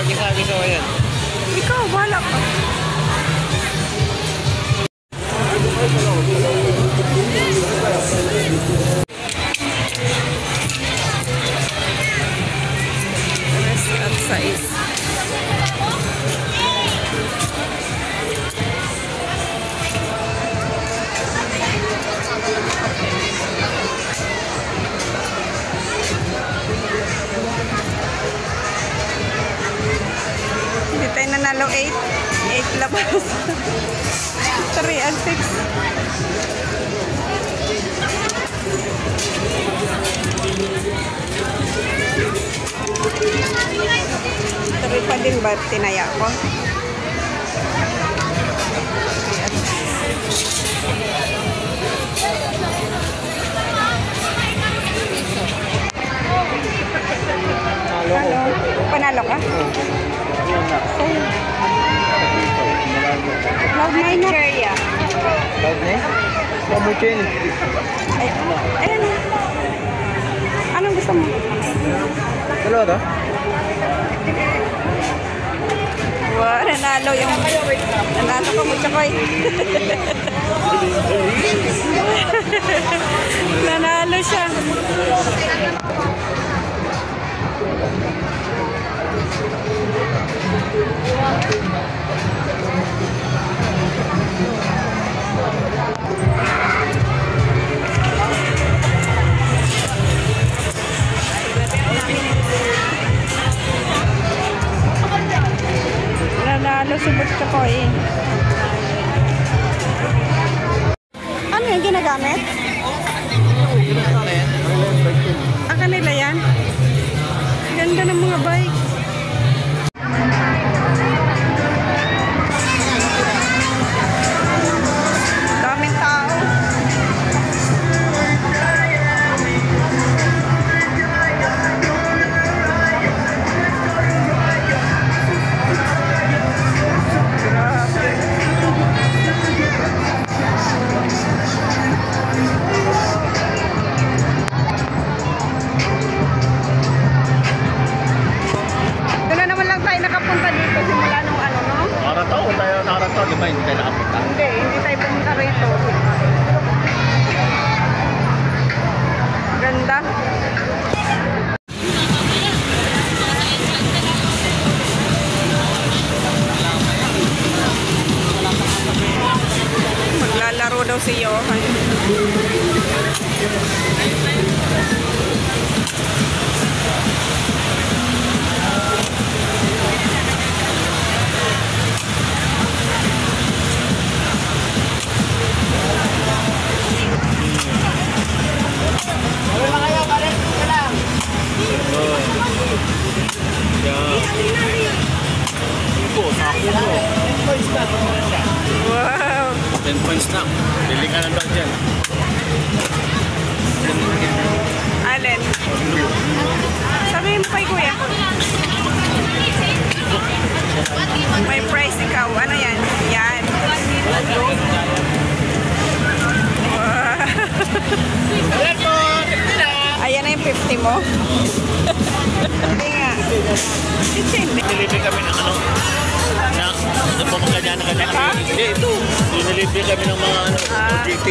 Gisa-gisa ko yan. Ikaw, bahala ka. Rest at size. Hindi tayo nanalo 8. 8 labas. 3 and 6. Tari pa din ba tinaya ko? 3 and 6. Halo. Panalo ka? Cloud 9 na. Cloud 9? Pamuchin. Ay, ayan. Anong gusto mo? Dalawa to? Wow, nanalo yung... Nanalo ko mo, Chokoy. Nanalo siya. Nanalo si Butch Chokoy. Ano yung ginagamit? Ah, kanila yan? Ganda ng mga bike. Daming tao. Nakapunta dito simula nung ano, no? Nakarato tayo, di ba? Hindi tayo nakapunta. Hindi tayo pumunta rito. Ganda. Maglalaro daw si Johan. Wow! 10 points na. Bili ka na daw dyan. Alin? Sabihin mo kay kuya. May price ikaw. Ano yan? Yan. Ayan na yung 50 mo. Hindi nga. Nilibre kami ng ano? Na pamagkanya na kanya. Hindi, ito. Nilibre kami ng mga ano, GT.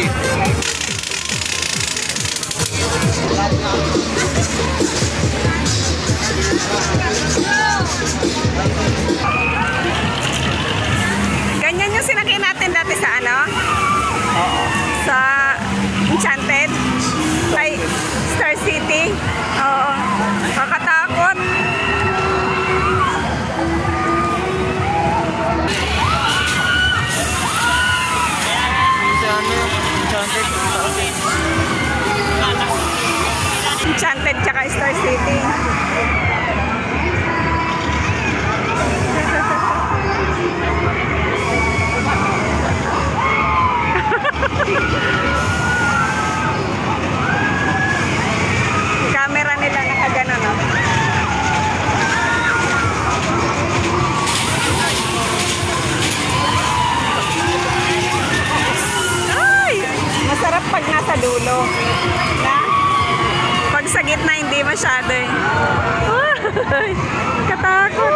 Ganyan yung sinakay natin dati sa ano? Sa Enchanted? Ay, Star City? Oo. Kakatakot. Enchanted tsaka Star City. Camera nila nakagano, no? Ay! Masarap pag nasa dulo. Na? Pag sa gitna hindi masyado eh. Ay! Katakot!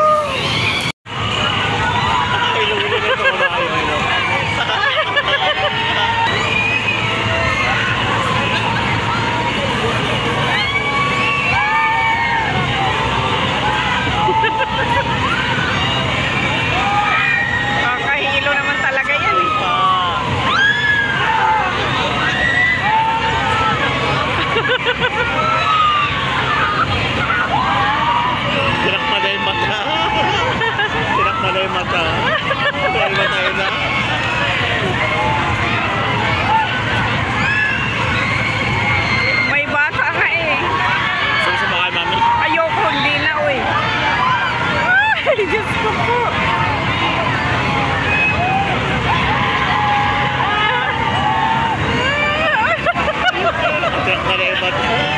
Salamat.